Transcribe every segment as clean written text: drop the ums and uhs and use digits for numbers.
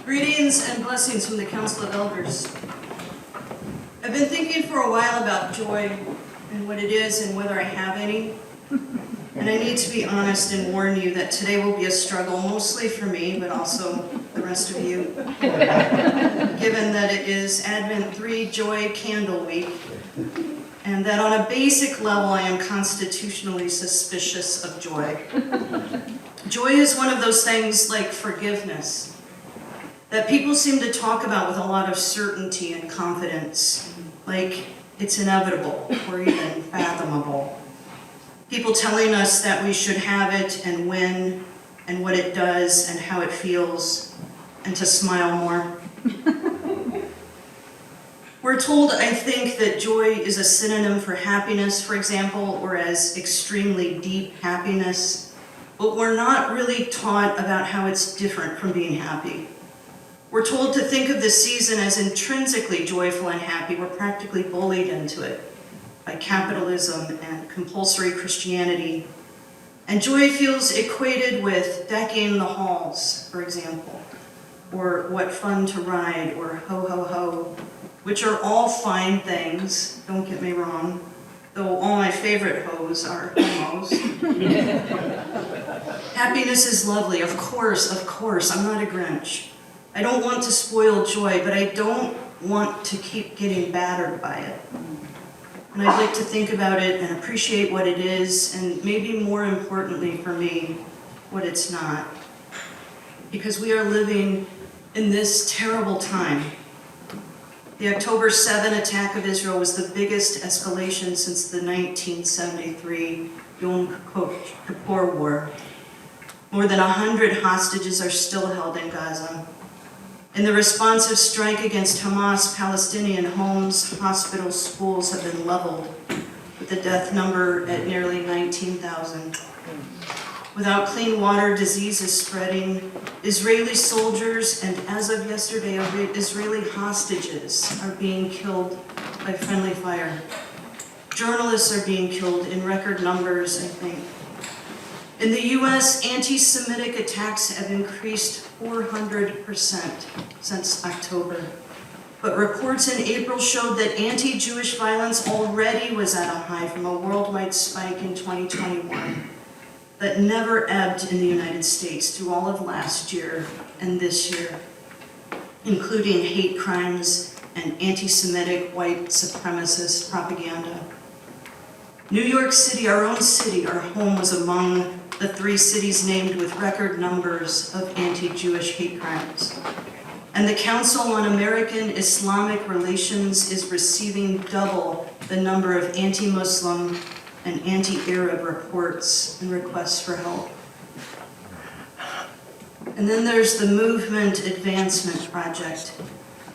Greetings and blessings from the Council of Elders. I've been thinking for a while about joy and what it is and whether I have any. And I need to be honest and warn you that today will be a struggle, mostly for me, but also the rest of you. Given that it is Advent 3 Joy Candle Week, and that on a basic level I am constitutionally suspicious of joy. Joy is one of those things like forgiveness that people seem to talk about with a lot of certainty and confidence, like it's inevitable or even fathomable. People telling us that we should have it and when and what it does and how it feels and to smile more. We're told, I think, that joy is a synonym for happiness, for example, or as extremely deep happiness, but we're not really taught about how it's different from being happy. We're told to think of the season as intrinsically joyful and happy. We're practically bullied into it by capitalism and compulsory Christianity. And joy feels equated with decking the halls, for example, or what fun to ride, or ho ho ho, which are all fine things, don't get me wrong, though all my favorite hoes are homos. Happiness is lovely, of course, I'm not a Grinch. I don't want to spoil joy, but I don't want to keep getting battered by it. And I'd like to think about it and appreciate what it is, and maybe more importantly for me, what it's not. Because we are living in this terrible time. The October 7 attack of Israel was the biggest escalation since the 1973 Yom Kippur War. More than 100 hostages are still held in Gaza. In the responsive strike against Hamas, Palestinian homes, hospitals, schools have been leveled, with the death number at nearly 19,000. Without clean water, disease is spreading. Israeli soldiers and, as of yesterday, Israeli hostages are being killed by friendly fire. Journalists are being killed in record numbers, I think. In the US, anti-Semitic attacks have increased 400% since October. But reports in April showed that anti-Jewish violence already was at a high from a worldwide spike in 2021 that never ebbed in the United States through all of last year and this year, including hate crimes and anti-Semitic white supremacist propaganda. New York City, our own city, our home, was among the 3 cities named with record numbers of anti-Jewish hate crimes. And the Council on American Islamic Relations is receiving double the number of anti-Muslim and anti-Arab reports and requests for help. And then there's the Movement Advancement Project,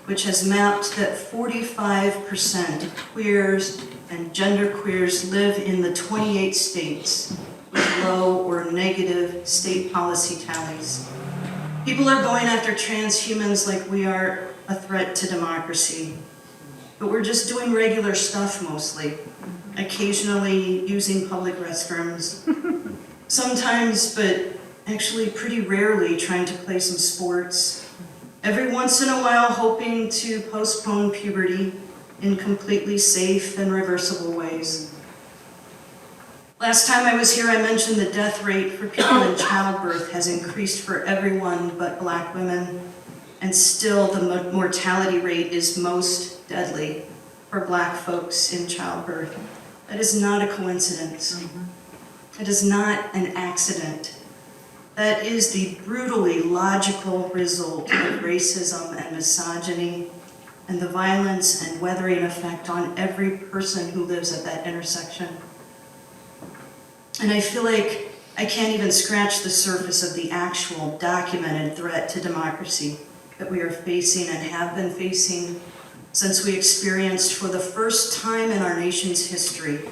which has mapped that 45% of queers and genderqueers live in the 28 states with low or negative state policy tallies. People are going after transhumans like we are a threat to democracy. But we're just doing regular stuff mostly, occasionally using public restrooms, sometimes, but actually pretty rarely, trying to play some sports, every once in a while hoping to postpone puberty in completely safe and reversible ways. Last time I was here, I mentioned the death rate for people in childbirth has increased for everyone but Black women, and still the mortality rate is most deadly for Black folks in childbirth. That is not a coincidence. It is not an accident. That is the brutally logical result of racism and misogyny and the violence and weathering effect on every person who lives at that intersection. And I feel like I can't even scratch the surface of the actual documented threat to democracy that we are facing and have been facing since we experienced for the first time in our nation's history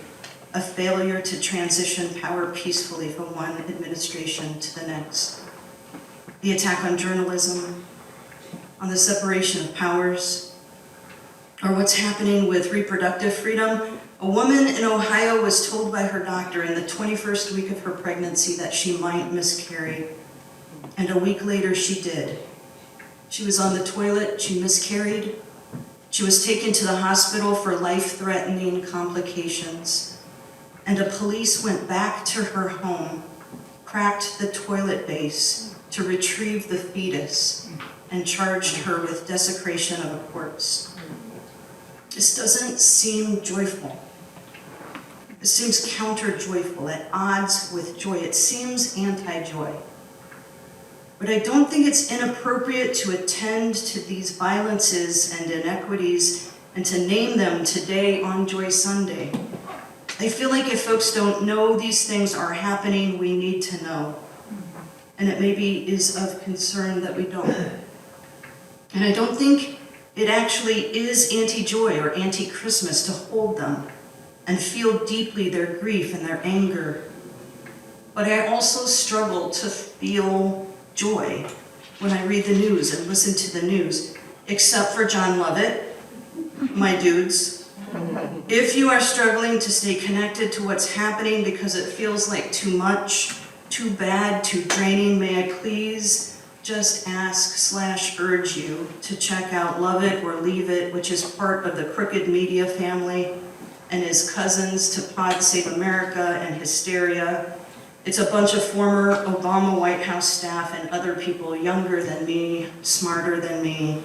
a failure to transition power peacefully from one administration to the next. The attack on journalism, on the separation of powers, or what's happening with reproductive freedom. A woman in Ohio was told by her doctor in the 21st week of her pregnancy that she might miscarry, and a week later she did. She was on the toilet, she miscarried. She was taken to the hospital for life-threatening complications. And a police went back to her home, cracked the toilet base to retrieve the fetus, and charged her with desecration of a corpse. This doesn't seem joyful. It seems counter-joyful, at odds with joy. It seems anti-joy. But I don't think it's inappropriate to attend to these violences and inequities and to name them today on Joy Sunday. I feel like if folks don't know these things are happening, we need to know. And it maybe is of concern that we don't. And I don't think it actually is anti-joy or anti-Christmas to hold them and feel deeply their grief and their anger. But I also struggle to feel joy when I read the news and listen to the news, except for John Lovett, my dudes. If you are struggling to stay connected to what's happening because it feels like too much, too bad, too draining, may I please just ask/urge you to check out Love It or Leave It, which is part of the Crooked Media family and is cousins to Pod Save America and Hysteria. It's a bunch of former Obama White House staff and other people younger than me, smarter than me,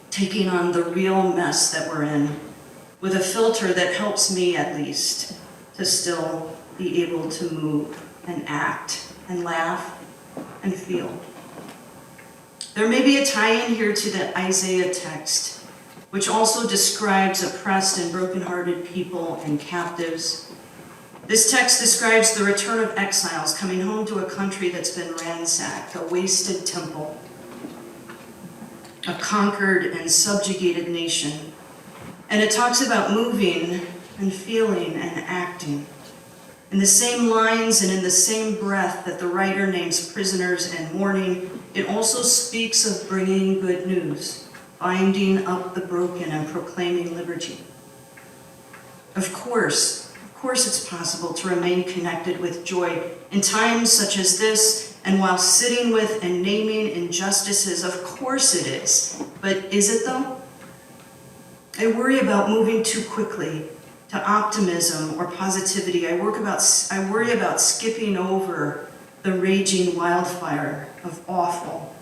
taking on the real mess that we're in with a filter that helps me, at least, to still be able to move and act and laugh and feel. There may be a tie-in here to the Isaiah text, which also describes oppressed and brokenhearted people and captives. This text describes the return of exiles coming home to a country that's been ransacked, a wasted temple, a conquered and subjugated nation. And it talks about moving and feeling and acting. In the same lines and in the same breath that the writer names prisoners and mourning, it also speaks of bringing good news, binding up the broken and proclaiming liberty. Of course it's possible to remain connected with joy in times such as this, and while sitting with and naming injustices. Of course it is. But is it though? I worry about moving too quickly to optimism or positivity. I worry about skipping over the raging wildfire of awful,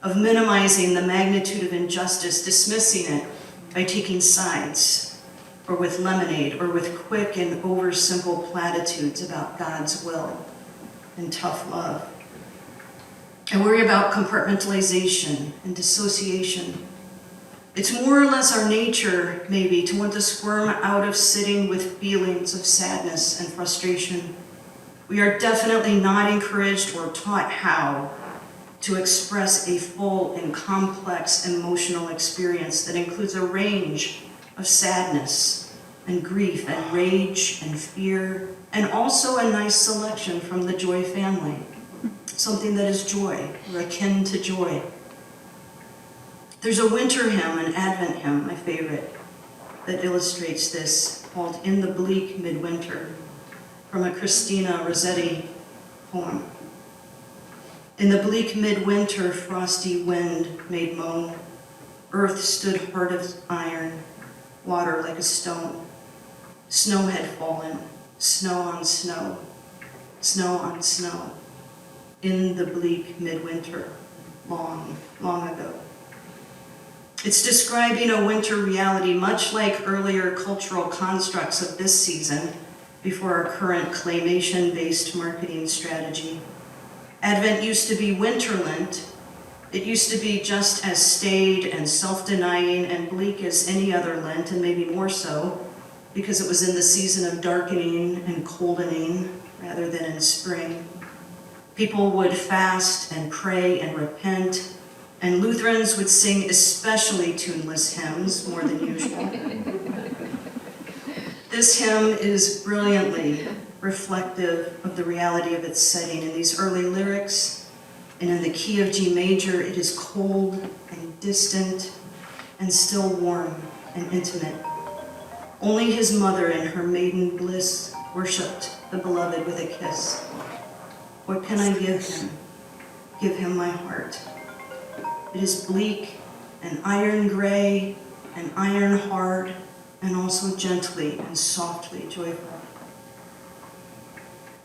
of minimizing the magnitude of injustice, dismissing it by taking sides, or with lemonade, or with quick and oversimple platitudes about God's will and tough love. I worry about compartmentalization and dissociation. It's more or less our nature, maybe, to want to squirm out of sitting with feelings of sadness and frustration. We are definitely not encouraged or taught how to express a full and complex emotional experience that includes a range of sadness and grief and rage and fear, and also a nice selection from the Joy family, something that is joy or akin to joy. There's a winter hymn, an Advent hymn, my favorite, that illustrates this, called In the Bleak Midwinter, from a Christina Rossetti poem. In the bleak midwinter, frosty wind made moan. Earth stood hard as iron, water like a stone. Snow had fallen, snow on snow, snow on snow. In the bleak midwinter, long, long ago. It's describing a winter reality much like earlier cultural constructs of this season before our current claymation-based marketing strategy. Advent used to be winter Lent. It used to be just as staid and self-denying and bleak as any other Lent, and maybe more so, because it was in the season of darkening and coldening rather than in spring. People would fast and pray and repent, and Lutherans would sing especially tuneless hymns more than usual. This hymn is brilliantly reflective of the reality of its setting. In these early lyrics, and in the key of G major, it is cold and distant and still warm and intimate. Only his mother in her maiden bliss worshipped the beloved with a kiss. What can I give him? Give him my heart. It is bleak and iron gray and iron hard, and also gently and softly joyful.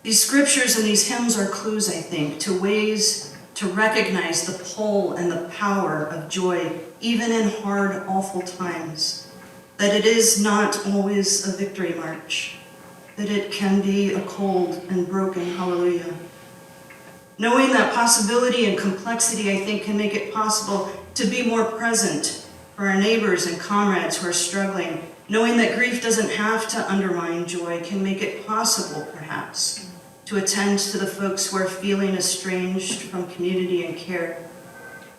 These scriptures and these hymns are clues, I think, to ways to recognize the pull and the power of joy, even in hard, awful times. That it is not always a victory march, that it can be a cold and broken hallelujah. Knowing that possibility and complexity, I think, can make it possible to be more present for our neighbors and comrades who are struggling. Knowing that grief doesn't have to undermine joy can make it possible, perhaps, to attend to the folks who are feeling estranged from community and care,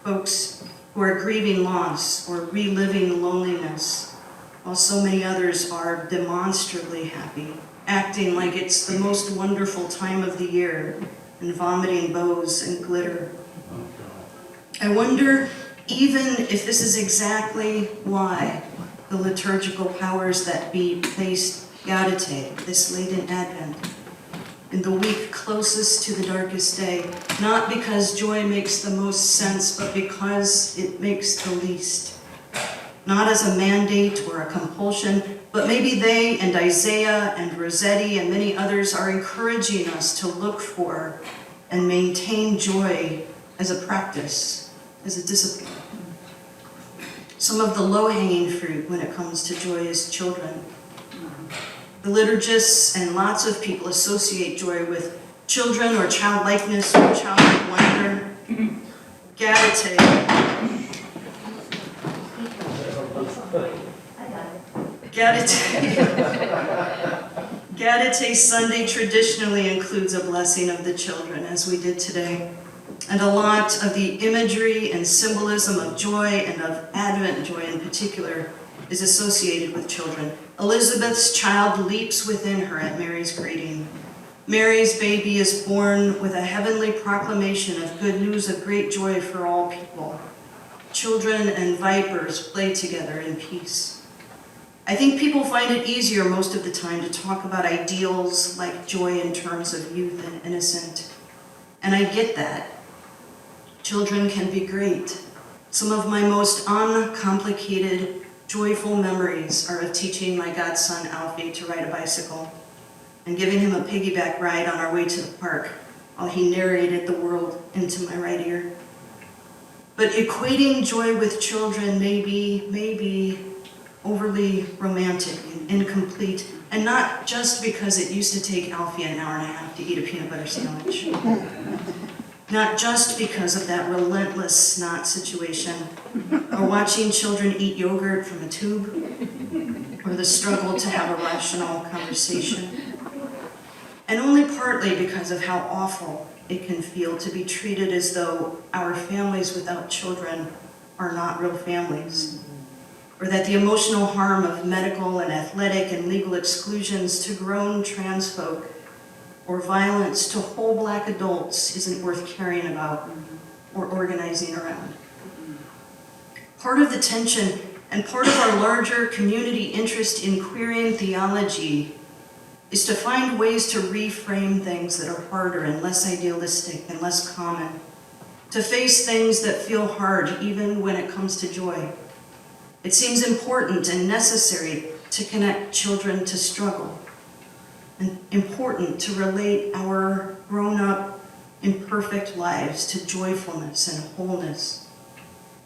folks who are grieving loss or reliving loneliness, while so many others are demonstrably happy, acting like it's the most wonderful time of the year and vomiting bows and glitter. I wonder even if this is exactly why the liturgical powers that be placed Gaudete this late in Advent, in the week closest to the darkest day, not because joy makes the most sense, but because it makes the least. Not as a mandate or a compulsion, but maybe they and Isaiah and Rossetti and many others are encouraging us to look for and maintain joy as a practice, as a discipline. Some of the low-hanging fruit when it comes to joy is children. The liturgists and lots of people associate joy with children or childlikeness or childlike wonder. Gaudete. Gaudete Sunday traditionally includes a blessing of the children, as we did today. And a lot of the imagery and symbolism of joy, and of Advent joy in particular, is associated with children. Elizabeth's child leaps within her at Mary's greeting. Mary's baby is born with a heavenly proclamation of good news of great joy for all people. Children and vipers play together in peace. I think people find it easier most of the time to talk about ideals like joy in terms of youth and innocent. And I get that. Children can be great. Some of my most uncomplicated, joyful memories are of teaching my godson Alfie to ride a bicycle and giving him a piggyback ride on our way to the park while he narrated the world into my right ear. But equating joy with children may be overly romantic and incomplete, and not just because it used to take Alfie an hour and a half to eat a peanut butter sandwich. Not just because of that relentless snot situation, or watching children eat yogurt from a tube, or the struggle to have a rational conversation. And only partly because of how awful it can feel to be treated as though our families without children are not real families, or that the emotional harm of medical and athletic and legal exclusions to grown trans folk, or violence to whole black adults isn't worth caring about or organizing around. Part of the tension and part of our larger community interest in queering theology is to find ways to reframe things that are harder and less idealistic and less common, to face things that feel hard even when it comes to joy. It seems important and necessary to connect children to struggle, and important to relate our grown-up, imperfect lives to joyfulness and wholeness.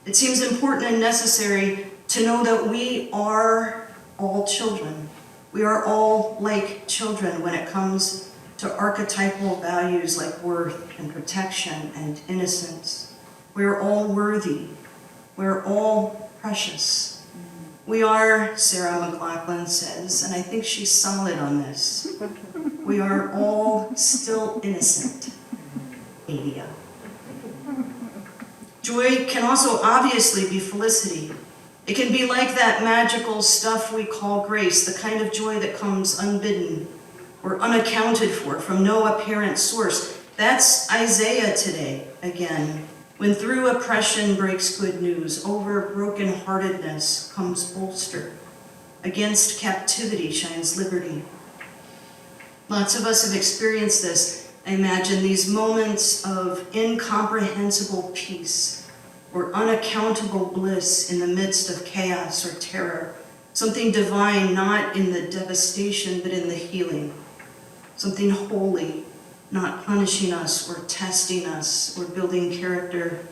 It seems important and necessary to know that we are all children. We are all like children when it comes to archetypal values like worth and protection and innocence. We are all worthy. We are all precious. We are, Sarah McLachlan says, and I think she's solid on this, we are all still innocent. Adia. Joy can also obviously be felicity. It can be like that magical stuff we call grace, the kind of joy that comes unbidden or unaccounted for from no apparent source. That's Isaiah today, again. When through oppression breaks good news, over brokenheartedness comes bolster. Against captivity shines liberty. Lots of us have experienced this. I imagine these moments of incomprehensible peace or unaccountable bliss in the midst of chaos or terror. Something divine, not in the devastation, but in the healing. Something holy, not punishing us or testing us or building character,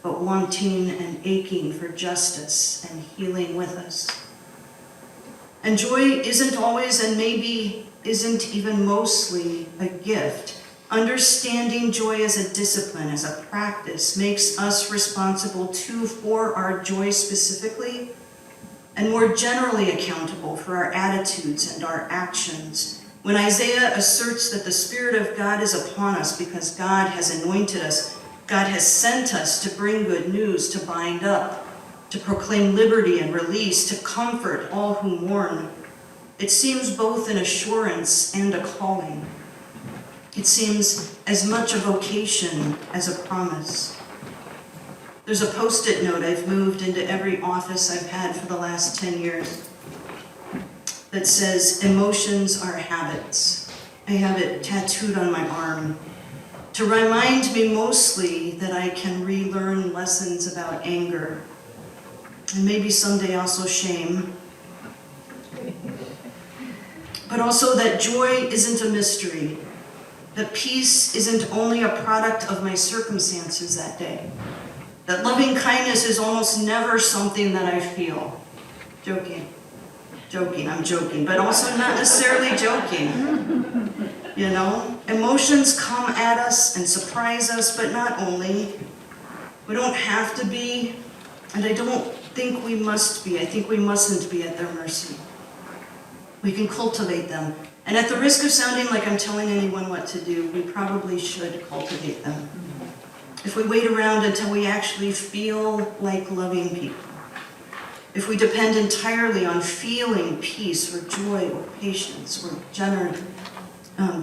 but wanting and aching for justice and healing with us. And joy isn't always, and maybe isn't even mostly, a gift. Understanding joy as a discipline, as a practice, makes us responsible too for our joy specifically, and more generally accountable for our attitudes and our actions. When Isaiah asserts that the Spirit of God is upon us because God has anointed us, God has sent us to bring good news, to bind up, to proclaim liberty and release, to comfort all who mourn, it seems both an assurance and a calling. It seems as much a vocation as a promise. There's a Post-it note I've moved into every office I've had for the last 10 years that says, emotions are habits. I have it tattooed on my arm to remind me mostly that I can relearn lessons about anger, and maybe someday also shame, but also that joy isn't a mystery, that peace isn't only a product of my circumstances that day, that loving kindness is almost never something that I feel. I'm joking, but also not necessarily joking. You know, emotions come at us and surprise us, but not only. We don't have to be, and I don't think we must be. I think we mustn't be at their mercy. We can cultivate them. And at the risk of sounding like I'm telling anyone what to do, we probably should cultivate them. If we wait around until we actually feel like loving people, if we depend entirely on feeling peace or joy or patience or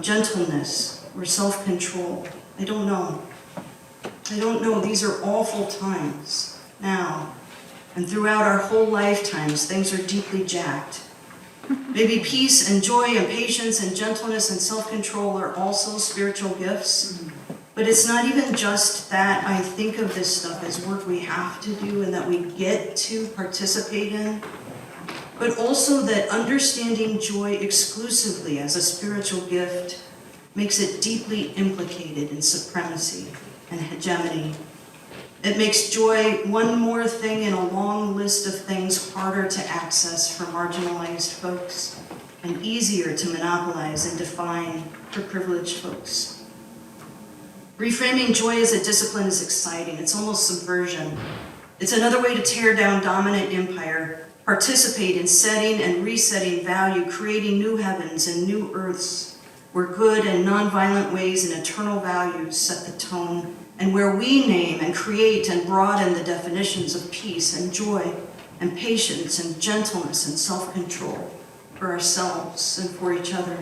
gentleness or self-control, I don't know. These are awful times now. And throughout our whole lifetimes, things are deeply jacked. Maybe peace and joy and patience and gentleness and self-control are also spiritual gifts. But it's not even just that. I think of this stuff as work we have to do and that we get to participate in, but also that understanding joy exclusively as a spiritual gift makes it deeply implicated in supremacy and hegemony. It makes joy one more thing in a long list of things harder to access for marginalized folks and easier to monopolize and define for privileged folks. Reframing joy as a discipline is exciting. It's almost subversion. It's another way to tear down dominant empire, participate in setting and resetting value, creating new heavens and new earths, where good and nonviolent ways and eternal values set the tone, and where we name and create and broaden the definitions of peace and joy and patience and gentleness and self-control for ourselves and for each other.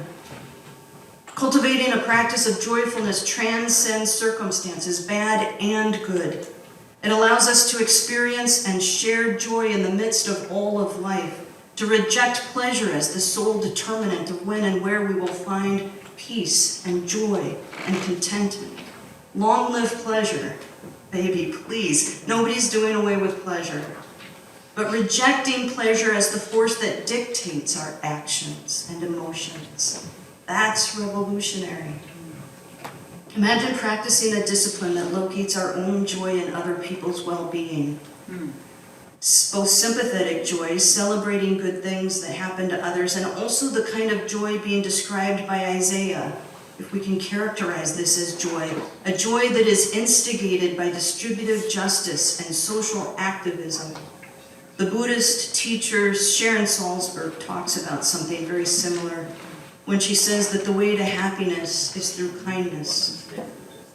Cultivating a practice of joyfulness transcends circumstances, bad and good. It allows us to experience and share joy in the midst of all of life, to reject pleasure as the sole determinant of when and where we will find peace and joy and contentment. Long live pleasure, baby, please. Nobody's doing away with pleasure. But rejecting pleasure as the force that dictates our actions and emotions. That's revolutionary. Imagine practicing a discipline that locates our own joy in other people's well-being. Both sympathetic joy, celebrating good things that happen to others, and also the kind of joy being described by Isaiah, if we can characterize this as joy, a joy that is instigated by distributive justice and social activism. The Buddhist teacher Sharon Salzberg talks about something very similar when she says that the way to happiness is through kindness.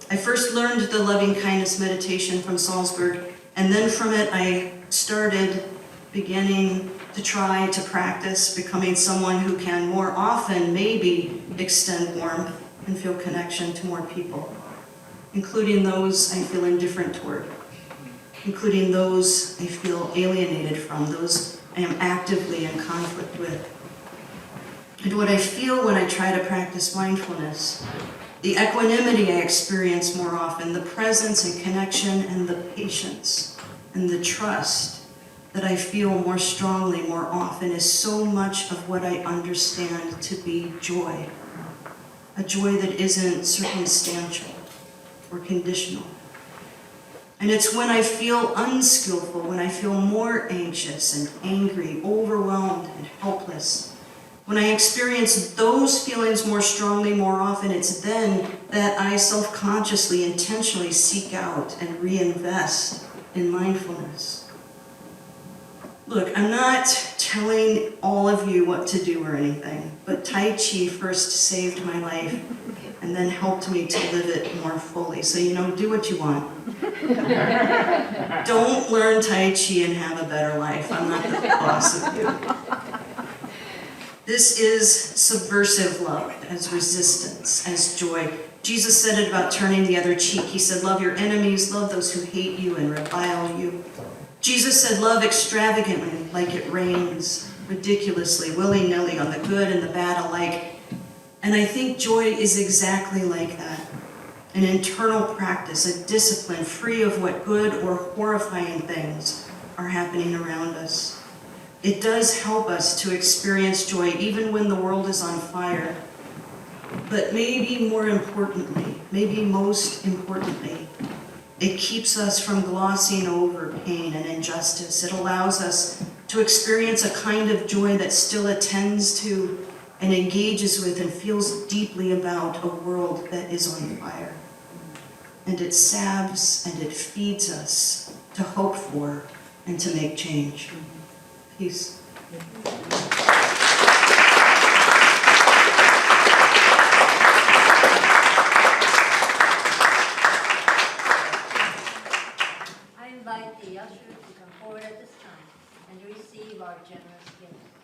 I first learned the loving kindness meditation from Salzberg, and then from it I started beginning to try to practice becoming someone who can more often maybe extend warmth and feel connection to more people, including those I feel indifferent toward, including those I feel alienated from, those I am actively in conflict with. And what I feel when I try to practice mindfulness, the equanimity I experience more often, the presence and connection and the patience and the trust that I feel more strongly, more often, is so much of what I understand to be joy. A joy that isn't circumstantial or conditional. And it's when I feel unskillful, when I feel more anxious and angry, overwhelmed and helpless, when I experience those feelings more strongly, more often, it's then that I self-consciously, intentionally seek out and reinvest in mindfulness. Look, I'm not telling all of you what to do or anything, but Tai Chi first saved my life and then helped me to live it more fully. So, do what you want. Don't learn Tai Chi and have a better life. I'm not the boss of you. This is subversive love, as resistance, as joy. Jesus said it about turning the other cheek. He said, love your enemies, love those who hate you and revile you. Jesus said, love extravagantly, like it rains, ridiculously, willy-nilly, on the good and the bad alike. And I think joy is exactly like that. An internal practice, a discipline free of what good or horrifying things are happening around us. It does help us to experience joy even when the world is on fire. But maybe more importantly, maybe most importantly, it keeps us from glossing over pain and injustice. It allows us to experience a kind of joy that still attends to and engages with and feels deeply about a world that is on fire. And it salves and it feeds us to hope for and to make change. Peace. I invite the usher to come forward at this time and receive our generous gifts.